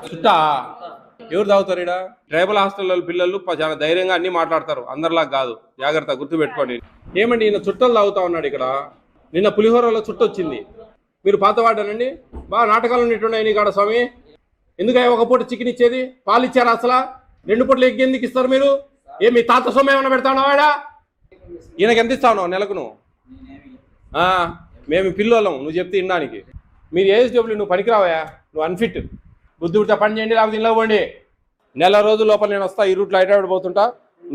చుట్టా ఎవరు తాగుతారు ఇక్కడ? ట్రైబల్ హాస్టల్లో పిల్లలు చాలా ధైర్యంగా అన్ని మాట్లాడతారు, అందరిలా కాదు, జాగ్రత్త గుర్తుపెట్టుకోండి. ఏమండి ఈయన చుట్టలు తాగుతా ఉన్నాడు ఇక్కడ. నిన్న పులిహోరలో చుట్టొచ్చింది. మీరు పాత వాడానండి, బాగా నాటకాలు ఉన్నట్టున్నాయి నీ కాడ స్వామి. ఎందుకయ్యా ఒక పూట చికెన్ ఇచ్చేది? పాలు ఇచ్చారా అసలు? 2 పూటలు ఎగ్ ఎందుకు ఇస్తారు మీరు? మీ తాత సొమ్ము ఏమన్నా పెడతా ఉన్నావాడా? ఈయనకి ఎంత ఇస్తా ఉన్నావు నెలకు నువ్వు? మేము పిల్లోళ్ళం, నువ్వు చెప్తే వినడానికి. మీరు ఏఎస్డబ్ల్యూ నువ్వు పనికిరావా, నువ్వు అన్ఫిట్. బుద్ధి ఉంటే పని చేయండి, లేకపోతే ఇంట్లో పోండి. నెల రోజుల లోపల నేను వస్తా, ఈ రూట్లో హైదరాబాద్ పోతుంటా.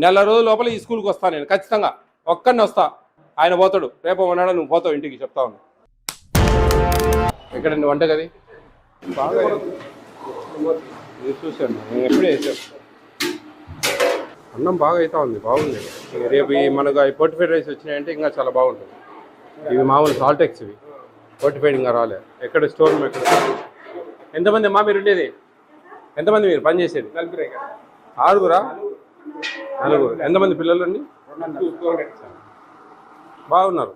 నెల రోజుల లోపల ఈ స్కూల్కి వస్తాను నేను ఖచ్చితంగా, ఒక్కడిని వస్తా. ఆయన పోతాడు, రేపు ఉన్నాడా నువ్వు పోతావు ఇంటికి, చెప్తా ఉన్నా. ఎక్కడండి వంటగది? బాగా చూశాను నేను, ఎప్పుడే వేసాను. అన్నం బాగా అవుతా ఉంది, బాగుంది. రేపు మనకు ఫోర్టిఫైడ్ రైస్ వచ్చినాయంటే ఇంకా చాలా బాగుంటుంది. ఇవి మామూలు సాల్టెక్స్, ఇవి ఫోర్టిఫైడ్ ఇంకా రాలే. ఎక్కడ స్టోర్ రూమ్ ఎక్కడ? ఎంతమంది అమ్మా మీరు ఉండేది? ఎంతమంది మీరు పని చేసేది? 6గురా? 4. ఎంతమంది పిల్లలు అండి? బాగున్నారు.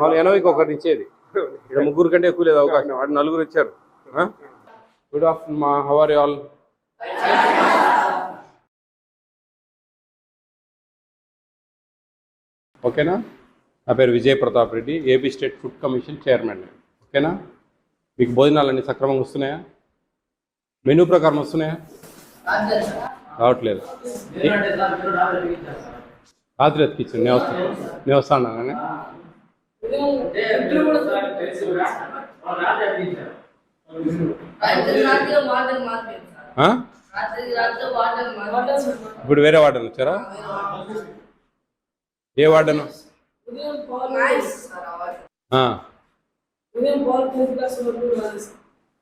వాళ్ళు 80కి ఒకటి ఇచ్చేది, ఇక్కడ 3 కంటే ఎక్కువ లేదు అవకాశం. వాడు 4 ఇచ్చారు. గుడ్ ఆఫ్టర్నూన్ మా, హౌ ఆర్ యు ఆల్? ఓకేనా? నా పేరు Vijay Pratap Reddy, AP state food commission chairman. ఓకేనా? మీకు భోజనాలన్నీ సక్రమంగా వస్తున్నాయా? మెనూ ప్రకారం వస్తున్నాయా? రావట్లేదు. రాత్రి ఎత్తికిచ్చాను, నేను వస్తాను. ఇప్పుడు వేరే వార్డెన్ వచ్చారా? ఏ వార్డెన్?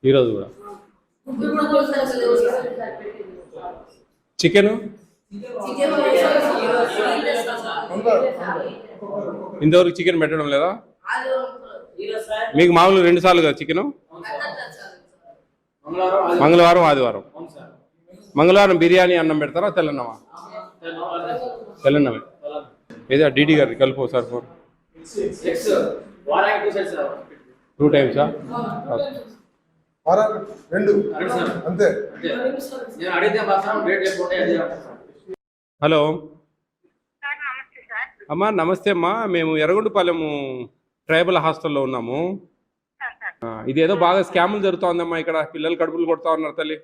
ఈరోజు కూడా చికెను ఇంతవరకు చికెన్ పెట్టడం లేదా? మీకు మామూలు 2 సార్లు కదా చికెను? మంగళవారం ఆదివారం. మంగళవారం బిర్యానీ అన్నం పెడతారా? తెల్లన్నమా? తెల్లన్నమే. ఏదో డీడీ గారి కలుపు ఒకసారి ఫోన్. 2 టైమ్సా? హలో అమ్మా, నమస్తే అమ్మా. మేము ఎర్రగొండపాలెం ట్రైబల్ హాస్టల్లో ఉన్నాము. ఇదేదో బాగా స్కాములు జరుగుతోందమ్మా ఇక్కడ. పిల్లలు కడుపులు కొడతా ఉన్నారు తల్లి.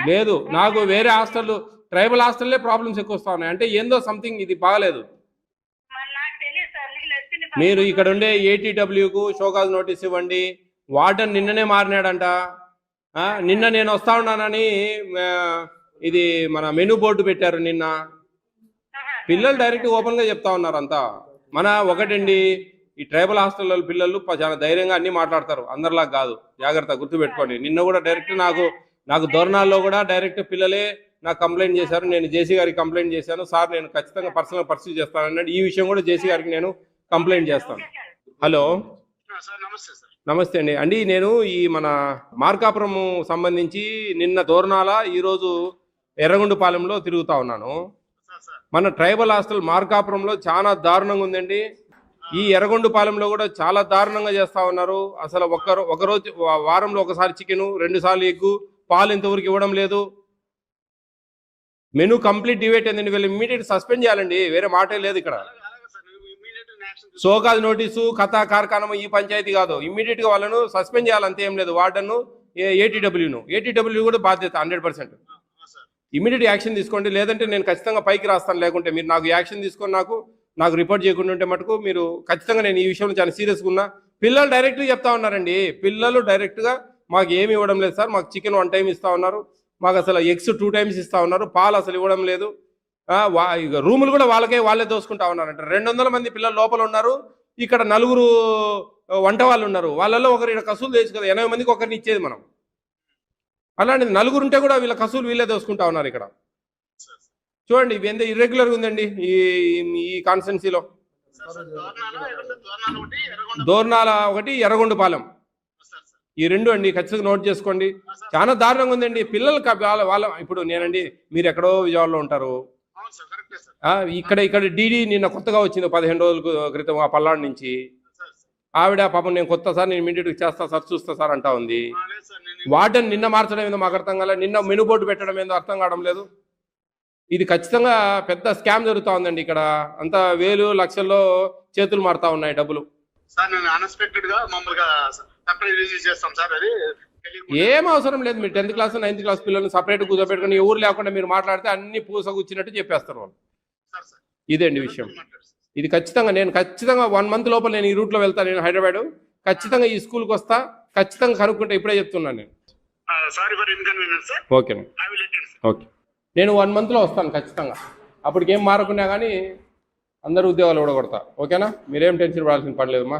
లేదు, నాకు వేరే హాస్టల్, ట్రైబల్ హాస్టల్లే ప్రాబ్లమ్స్ ఎక్కువ వస్తా ఉన్నాయి. అంటే ఏందో సంథింగ్ ఇది బాగలేదు. మీరు ఇక్కడ ఉండే ఏటీడబ్ల్యూకు షోకాజ్ నోటీస్ ఇవ్వండి. వార్డెన్ నిన్ననే మారినాడంట. నిన్న నేను వస్తా ఉన్నానని ఇది మన మెనూ బోర్డు పెట్టారు నిన్న. పిల్లలు డైరెక్ట్ ఓపెన్గా చెప్తా ఉన్నారు అంతా. మన ఒకటండి, ఈ ట్రైబల్ హాస్టల్లో పిల్లలు చాలా ధైర్యంగా అన్ని మాట్లాడతారు, అందరిలా కాదు, జాగ్రత్త గుర్తుపెట్టుకోండి. నిన్న కూడా డైరెక్ట్ నాకు దోరణాల్లో కూడా డైరెక్ట్ పిల్లలే నాకు కంప్లైంట్ చేశారు. నేను జేసీ గారికి కంప్లైంట్ చేశాను. సార్ నేను ఖచ్చితంగా పర్సనల్ పర్సూ చేస్తానన్నాడు. ఈ విషయం కూడా జేసీ గారికి నేను కంప్లైంట్ చేస్తాను. హలో, నమస్తే అండి. నేను ఈ మన మార్కాపురం సంబంధించి నిన్న దోరణాల, ఈరోజు ఎర్రగొండపాలెంలో తిరుగుతా ఉన్నాను. మన ట్రైబల్ హాస్టల్ మార్కాపురంలో చాలా దారుణంగా ఉందండి. ఈ ఎర్రగొండపాలెంలో కూడా చాలా దారుణంగా చేస్తూ ఉన్నారు. అసలు ఒకరోజు వారంలో ఒకసారి చికెను, 2 సార్లు ఎగ్గు, పాలు ఇంతవరకు ఇవ్వడం లేదు. మెనూ కంప్లీట్ డివేట్ అయిందండి. వీళ్ళు ఇమ్మీడియట్ సస్పెండ్ చేయాలండి, వేరే మాటే లేదు ఇక్కడ. షోకాజ్ నోటీసు, కథా కార్ఖానం ఈ పంచాయతీ కాదు. ఇమ్మీడియట్గా వాళ్ళను సస్పెండ్ చేయాలి, అంతే, ఏం లేదు. వార్డెన్ను, ఏటీడబ్ల్యూ కూడా బాధ్యత 100%. ఇమ్మీడియట్ యాక్షన్ తీసుకోండి, లేదంటే నేను ఖచ్చితంగా పైకి రాస్తాను. లేకుంటే మీరు నాకు యాక్షన్ తీసుకొని నాకు రిపోర్ట్ చేయకుండా ఉంటే మటుకు మీరు ఖచ్చితంగా, నేను ఈ విషయంలో చాలా సీరియస్గా ఉన్నా. పిల్లలు డైరెక్ట్గా చెప్తా ఉన్నారండి. పిల్లలు డైరెక్ట్గా మాకు ఏమి ఇవ్వడం లేదు సార్, మాకు చికెన్ 1 టైం ఇస్తూ ఉన్నారు, మాకు అసలు ఎగ్స్ 2 టైమ్స్ ఇస్తూ ఉన్నారు, పాలు అసలు ఇవ్వడం లేదు. రూములు కూడా వాళ్ళే దోసుకుంటా ఉన్నారంట. 200 మంది పిల్లలు లోపల ఉన్నారు. ఇక్కడ 4 వంట వాళ్ళు ఉన్నారు. వాళ్ళల్లో ఒకరు ఇక్కడ కసులు తెచ్చు కదా, 80 మందికి ఒకరిని ఇచ్చేది మనం. అలాంటిది 4 ఉంటే కూడా వీళ్ళ కసులు వీళ్ళే దోసుకుంటా ఉన్నారు ఇక్కడ. చూడండి, ఇవి ఎంత ఇర్రెగ్యులర్గా ఉందండి ఈ కాన్స్టిట్యున్సీలో. దోర్నాల ఒకటి, ఎర్రగొండపాలెం, ఈ 2 అండి. ఖచ్చితంగా నోట్ చేసుకోండి. చాలా దారుణంగా ఉందండి. పిల్లలు వాళ్ళ ఇప్పుడు నేనండి, మీరు ఎక్కడో విజయవాడలో ఉంటారు, ఇక్కడ డీడీ నిన్న కొత్తగా వచ్చింది 15 రోజుల క్రితం ఆ పల్నాడు నుంచి. ఆవిడ పాపం నేను కొత్త సార్, నేను ఇమీడియట్గా చేస్తా సార్, చూస్తా సార్ అంటా ఉంది. లేదు సార్, నేను వార్డెన్ నిన్న మార్చడం ఏందో మాకు అర్థం కాలేదు, నిన్న మెనూ బోర్డు పెట్టడం ఏందో అర్థం కావడం లేదు. ఇది ఖచ్చితంగా పెద్ద స్కామ్ జరుగుతూ ఉందండి ఇక్కడ. అంతా వేలు లక్షల్లో చేతులు మారుతా ఉన్నాయి డబ్బులు. సార్ నేను అన్ఎక్స్పెక్టెడ్ గా మామూలుగా సర్ప్రైజ్ రిలీజ్ చేస్తాం సార్, అది తెలియకుండా. ఏం అవసరం లేదు. మీరు 10th క్లాస్ 9th క్లాస్ పిల్లల్ని సపరేట్ కూర్చోబెట్టుకుని ఎవరు లేకుండా మీరు మాట్లాడితే అన్ని పూస కూర్చున్నట్టు చెప్పేస్తారు వాళ్ళు. సార్ సార్ ఇదేండి విషయం. ఇది ఖచ్చితంగా నేను 1 month లోపల నేను ఈ రూట్లో వెళ్తాను. నేను హైదరాబాద్ ఖచ్చితంగా ఈ స్కూల్కి వస్తా, ఖచ్చితంగా కనుక్కుంటే ఇప్పుడే చెప్తున్నాను నేను. Sorry for inconvenience sir. ఓకేనా, I will attend sir. Okay. నేను 1 monthలో వస్తాను ఖచ్చితంగా. అప్పటికేం మారకున్నా కానీ అందరూ ఉద్యోగాలు ఊడగొడతా. ఓకేనా, మీరేం టెన్షన్ పడాల్సిన పని లేదమ్మా.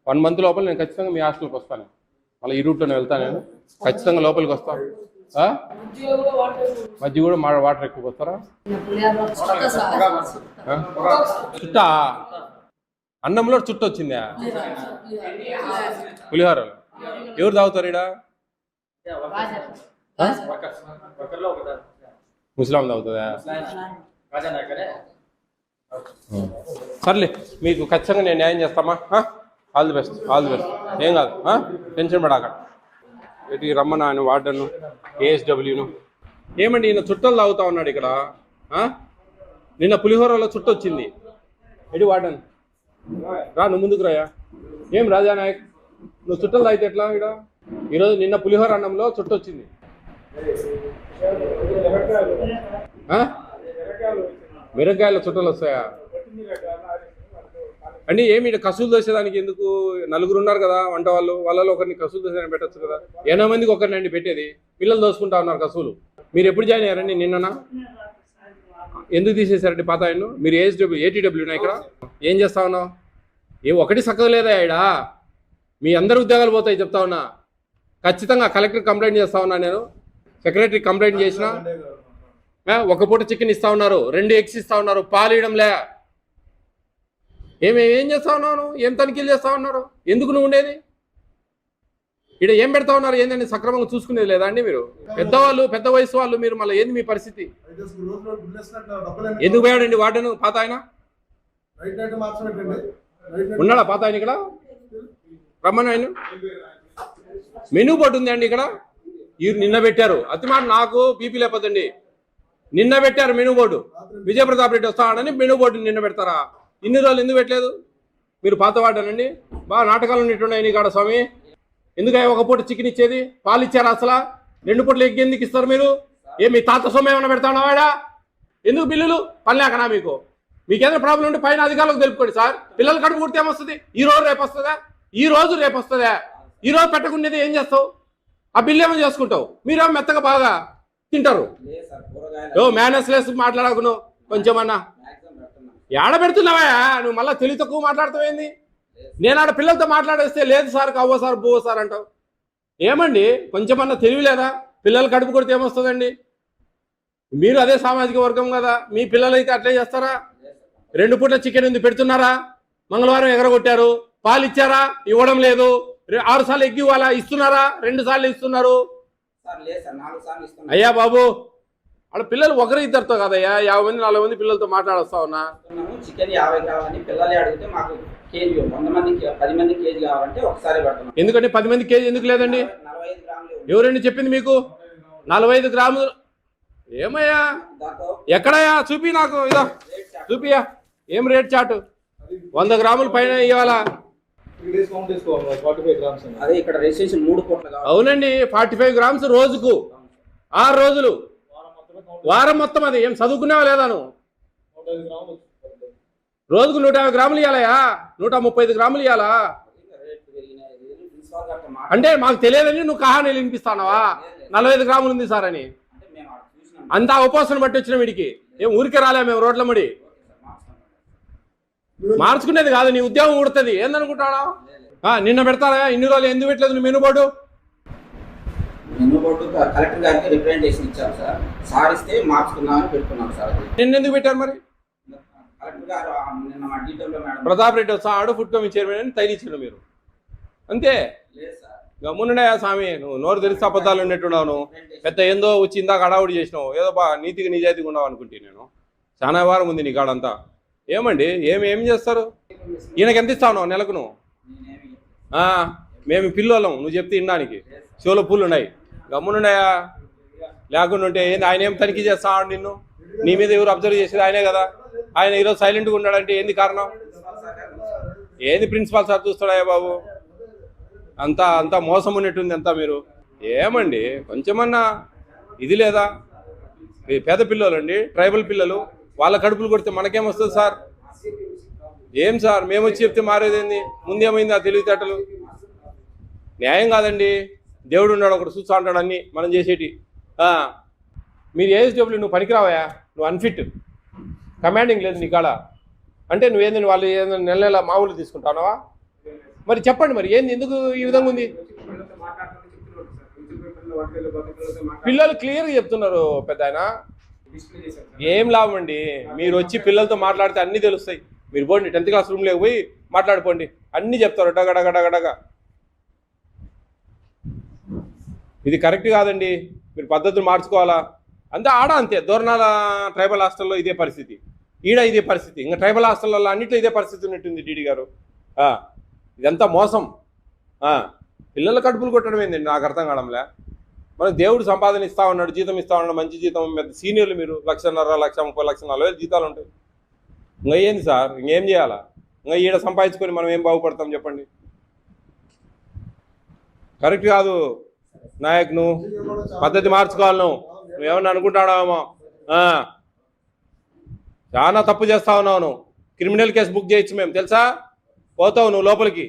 1 month లోపల నేను ఖచ్చితంగా మీ హాస్టల్కి వస్తాను. మళ్ళీ ఈ రూట్లోనే వెళ్తాను నేను, ఖచ్చితంగా లోపలికి వస్తాను. మధ్య కూడా వాటర్ ఎక్కువ వస్తారా? చుట్టా అన్నంలో చుట్ట వచ్చిందా? పులిహోర ఎవరు తాగుతారు ఈడ? ముస్లాం తాగుతుందా? సర్లే, మీకు ఖచ్చితంగా నేను న్యాయం చేస్తామా. All the best, all the best. ఏం కాదు, టెన్షన్ పడాక. ఇటు రమ్మన్నా ఆయన వార్డను, ఏఎస్డబ్ల్యూను. ఏమండి ఈయన చుట్టలు తాగుతా ఉన్నాడు ఇక్కడ. నిన్న పులిహోరలో చుట్ట వచ్చింది. ఎడి వార్డన్ రా, నువ్వు ముందుకు రాయా. ఏం రాజానాయక్, నువ్వు చుట్టలు తాగితే ఎట్లా? ఇక్కడ ఈరోజు నిన్న పులిహోర అన్నంలో చుట్ట వచ్చింది. మిరగాయల చుట్టలు వస్తాయా అండి? ఏమి కసులు దోసేదానికి ఎందుకు? నలుగురు ఉన్నారు కదా వంట వాళ్ళు, వాళ్ళలో ఒకరిని కసులు దోసేదాన్ని పెట్టచ్చు కదా. 80 మందికి ఒకరిని అండి పెట్టేది. పిల్లలు దోసుకుంటా ఉన్నారు కసులు. మీరు ఎప్పుడు జాయిన్ అయ్యారండి? నిన్ననా? ఎందుకు తీసేశారండి పాత ఆయన? మీరు ఏటీడబ్ల్యూనా ఇక్కడ? ఏం చేస్తా ఉన్నావు? ఒకటి చక్కగా లేదా ఈడ? మీ అందరు ఉద్యోగాలు పోతాయి చెప్తా ఉన్నా. ఖచ్చితంగా కలెక్టర్ కంప్లైంట్ చేస్తా ఉన్నా నేను. సెక్రటరీ కంప్లైంట్ చేసిన. ఒక పూట చికెన్ ఇస్తా ఉన్నారు, 2 eggs ఇస్తా ఉన్నారు, పాలు ఇవ్వడంలే. ఏం చేస్తా ఉన్నావు? ఏం తనిఖీలు చేస్తా ఉన్నారు? ఎందుకు నువ్వు ఉండేది ఇక్కడ? ఏం పెడతా ఉన్నారు? ఏంటండి సక్రమంగా చూసుకునేది లేదా అండి మీరు? పెద్దవాళ్ళు, పెద్ద వయసు వాళ్ళు మీరు, మళ్ళీ ఏంది మీ పరిస్థితి? ఎందుకు పోయాడండి వార్డెను పాత ఆయన? ఉన్నాడా పాత ఆయన ఇక్కడ? రమ్మని ఆయన. మెనూ బోర్డు ఉంది అండి ఇక్కడ. నిన్న పెట్టారు. అతి మాట నాకు బీపీ లేకపోతండి. నిన్న పెట్టారు మెనూ బోర్డు. విజయప్రతాప్ రెడ్డి వస్తాడని మెనూ బోర్డు నిన్న పెడతారా? ఇన్ని రోజులు ఎందుకు పెట్టలేదు? మీరు పాత వాడానండి. బాగా నాటకాలు ఉన్నట్టున్నాయి నీ కాడ స్వామి. ఎందుకయ్యా ఒక పూట చికెన్ ఇచ్చేది? పాలు ఇచ్చారా అసలు? 2 పూటలు ఎగ్ ఎందుకు ఇస్తారు మీరు? మీ తాత సొమ్ము ఏమైనా పెడతాడా వాడా? ఎందుకు బిల్లులు? పని లేకనా మీకు? మీకేదైనా ప్రాబ్లం ఉంటే పైన అధికారులకు తెలుపుకోండి సార్. పిల్లల కడుపు కుడితే ఏమొస్తుంది? ఈ రోజు రేపు వస్తుందా? ఈ రోజు రేపు వస్తుందా? ఈ రోజు పెట్టకుండేది ఏం చేస్తావు? ఆ బిల్లు ఏమో చేసుకుంటావు. మీరేమో మెత్తగా బాగా తింటారు. మేనస్ లెస్ మాట్లాడకును కొంచెమన్నా. ఏడ పెడుతున్నావా నువ్వు? మళ్ళీ తెలివి తక్కువ మాట్లాడుతావేంది? నేను ఆడ పిల్లలతో మాట్లాడేస్తే లేదు సార్, కవ్వ సార్, బువ్వ సార్ అంటావు. ఏమండి కొంచెమన్నా తెలివి లేదా? పిల్లలు కడుపు కొడితే ఏమొస్తుందండి? మీరు అదే సామాజిక వర్గం కదా. మీ పిల్లలు అయితే అట్లే చేస్తారా? 2 పూట్ల చికెన్ ఎందుకు పెడుతున్నారా? మంగళవారం ఎగరగొట్టారు. పాలు ఇచ్చారా? ఇవ్వడం లేదు. 6 సార్లు ఎగ్గి ఇవ్వాలా? ఇస్తున్నారా? 2 సార్లు ఇస్తున్నారు. అయ్యా బాబు, వాళ్ళ పిల్లలు 1-2తో కదయ్యా, 50 మంది 40 మంది పిల్లలతో మాట్లాడొస్తా ఉన్నా. చికెన్ 50 కావాలని పిల్లలే అడిగితే మాకు కేజీ 100 మందికి 10 మంది కేజీ కావాలంటే ఒకసారి పెడుతున్నాం. ఎందుకంటే 10 మంది కేజీ ఎందుకు లేదండి? 45 గ్రాములు. ఎవరండి చెప్పింది మీకు 45 గ్రాములు? ఏమయ్యా ఎక్కడయ్యా? చూపి నాకు, ఇదా చూపియా. ఏం రేట్ చాటు? 100 గ్రాముల పైన ఇవ్వాలా? అదే ఇక్కడ రిజిస్ట్రేషన్ 3 పూట్ల కావాలి. అవునండి, 45 గ్రామ్స్ రోజుకు 6 రోజులు, వారం మొత్తం. అది ఏం చదువుకునేవా లేదా నువ్వు? రోజుకు 150 గ్రాములు ఇవ్వాలయా? 135 గ్రాములు ఇవ్వాలా? అంటే మాకు తెలియదని నువ్వు కహానీలు వినిపిస్తానవా? 45 గ్రాములు ఉంది సార్ అని. అంతా ఉపాసన బట్టి వచ్చిన వీడికి. ఏం ఊరికే రాలే మేము రోడ్ల ముడి మార్చుకునేది కాదు. నీ ఉద్యోగం ఊడుతుంది ఏందనుకుంటాడా? నిన్న పెడతారా? ఇన్ని రోజులు ఎందుకు పెట్టలేదు నువ్వు మెనూ బోర్డు? కలెక్టర్ గారికి రిప్రజెంటేషన్ ఇచ్చారు సార్. సార్ ఇస్తే మార్చుకున్నామని పెట్టుకున్నాం సార్. నిన్న ఎందుకు పెట్టారు మరి? కలెక్టర్ గారు నిన్న మా డీటెయిల్లో మేడం ప్రతాప్ రెడ్డి వస్తాడు, ఫుడ్ కమిటీ చైర్మన్ అని తైలిచ్చారు మీరు అంతే. లేదు సార్, గమ్మునున్నాయా స్వామి? నువ్వు నోరు తెలిసి అబద్ధాలు ఉన్నట్టున్నావు. నువ్వు పెద్ద ఏందో వచ్చి ఇందాక హడావుడి చేసినావు. ఏదో బాగా నీతిగా నిజాయితీగా ఉన్నావు అనుకుంటే నేను. చాలా వారం ఉంది నీ కాడంతా. ఏమండి ఏం చేస్తారు? ఈయనకి ఎంత ఇస్తావు నెలకు? నువ్వు మేము పిల్లోళ్ళం నువ్వు చెప్తే వినడానికి చెవులో పూలు ఉన్నాయి గమ్మునున్నాయా లేకుండా ఉంటే ఏంది ఆయన ఏం తనిఖీ చేస్తా నిన్ను నీ మీద ఎవరు అబ్జర్వ్ చేసేది ఆయనే కదా ఆయన ఈరోజు సైలెంట్గా ఉన్నాడంటే ఏంది కారణం ఏంది ప్రిన్సిపాల్ సార్ చూస్తాడా బాబు అంతా మోసం ఉన్నట్టుంది అంతా మీరు ఏమండి కొంచెమన్నా ఇది లేదా పేద పిల్లలండి ట్రైబల్ పిల్లలు వాళ్ళ కడుపులు కొడితే మనకేమొస్తుంది సార్ ఏం సార్ మేము వచ్చి చెప్తే మారేదేంది ముందేమైంది ఆ తెలివితేటలు న్యాయం కాదండి దేవుడు ఉన్నాడు ఒకటి చూస్తా ఉంటాడు అన్ని మనం చేసేటి మీరు ఏఎస్డబ్ల్యూ నువ్వు పనికిరావయా నువ్వు అన్ఫిట్ కమాండింగ్ లేదు నీ కాడ అంటే నువ్వేందని వాళ్ళు ఏదైనా నెల నెల మామూలు తీసుకుంటావా మరి చెప్పండి మరి ఏంది ఎందుకు ఈ విధంగా ఉంది పిల్లలు క్లియర్గా చెప్తున్నారు పెద్ద ఆయన ఏం లాభం అండి మీరు వచ్చి పిల్లలతో మాట్లాడితే అన్నీ తెలుస్తాయి మీరు పోండి 10th క్లాస్ రూమ్లోకి పోయి మాట్లాడుకోండి అన్నీ చెప్తారు డగడగడగడగా ఇది కరెక్ట్ కాదండి మీరు పద్ధతులు మార్చుకోవాలా అంతే దూరణాల ట్రైబల్ హాస్టల్లో ఇదే పరిస్థితి ఈడ ఇదే పరిస్థితి ఇంకా ట్రైబల్ హాస్టల్లో అన్నింటిలో ఇదే పరిస్థితి ఉన్నట్టుంది డీడీ గారు ఇదంతా మోసం పిల్లల కడుపులు కొట్టడం ఏంటండి నాకు అర్థం కావడంలే మనకు దేవుడు సంపాదన ఇస్తా ఉన్నాడు జీతం ఇస్తా ఉన్నాడు మంచి జీతం పెద్ద సీనియర్లు మీరు 1,50,000 1,30,000 1,40,000 జీతాలు ఉంటాయి ఇంకా ఏంది సార్ ఇంకేం చేయాలా ఇంకా ఈడ సంపాదించుకొని మనం ఏం బాగుపడతాం చెప్పండి కరెక్ట్ కాదు నాయక్ నువ్వు పద్ధతి మార్చుకోవాలి నువ్వేమన్నా అనుకుంటాడామో చాలా తప్పు చేస్తా ఉన్నావు నువ్వు క్రిమినల్ కేసు బుక్ చేయొచ్చు మేము తెలుసా పోతావు నువ్వు లోపలికి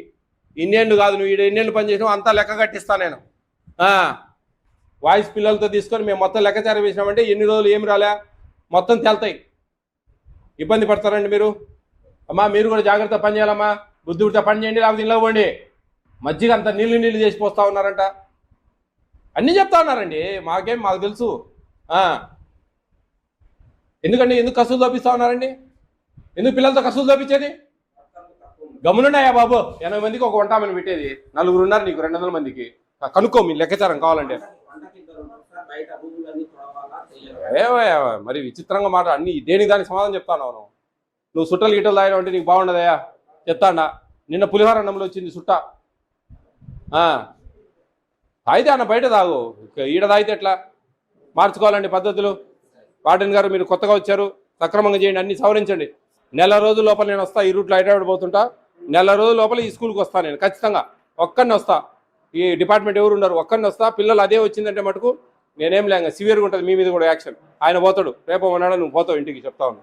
ఇన్నేళ్ళు కాదు నువ్వు ఈడ ఎన్నేళ్ళు పని చేసినావు అంతా లెక్క కట్టిస్తా నేను వాయిస్ పిల్లలతో తీసుకొని మేము మొత్తం లెక్కచారం వేసినామంటే ఎన్ని రోజులు ఏమి రాలే మొత్తం తేలుతాయి ఇబ్బంది పడతారండి మీరు అమ్మా మీరు కూడా జాగ్రత్త పని చేయాలమ్మా బుద్ధి ఉడితే పని చేయండి లేకపోతే ఇంట్లో పోండి మజ్జిగ అంతా నీళ్ళు చేసి పోస్తా ఉన్నారంట అన్నీ చెప్తా ఉన్నారండి మాకు తెలుసు ఎందుకండి ఎందుకు కసులు చూపిస్తా ఉన్నారండి ఎందుకు పిల్లలతో కసులు చూపించేది గమ్మునున్నాయా బాబు 80 మందికి ఒక వంటామని పెట్టేది 4 ఉన్నారు నీకు 200 మందికి కనుక్కో మీ లెక్కచారం కావాలంటే ఏమయ్యా మరి విచిత్రంగా మాట అన్ని దేనికి దానికి సమాధానం చెప్తాను నువ్వు సుట్టలు గిట్టలు తాగడం అంటే నీకు బాగుండదయా చెప్తాడా నిన్న పులిహోర అన్నంలో వచ్చింది సుట్ట తాగితే అన్న బయట తాగు ఈడ తాగితే ఎట్లా మార్చుకోవాలండి పద్ధతులు వార్డెన్ గారు మీరు కొత్తగా వచ్చారు సక్రమంగా చేయండి అన్ని సవరించండి నెల రోజుల లోపల నేను వస్తా ఈ రూట్లో హైదరాబాద్ పోతుంటా నెల రోజుల లోపల ఈ స్కూల్కి వస్తాను నేను ఖచ్చితంగా ఒక్కడిని వస్తా ఈ డిపార్ట్మెంట్ ఎవరు ఉన్నారు ఒక్కడిని వస్తా పిల్లలు అదే వచ్చిందంటే మటుకు నేనేం లేక సివియర్గా ఉంటుంది మీ మీద కూడా యాక్షన్ ఆయన పోతాడు రేపు ఉన్నాడు నువ్వు పోతావు ఇంటికి చెప్తా ఉన్నా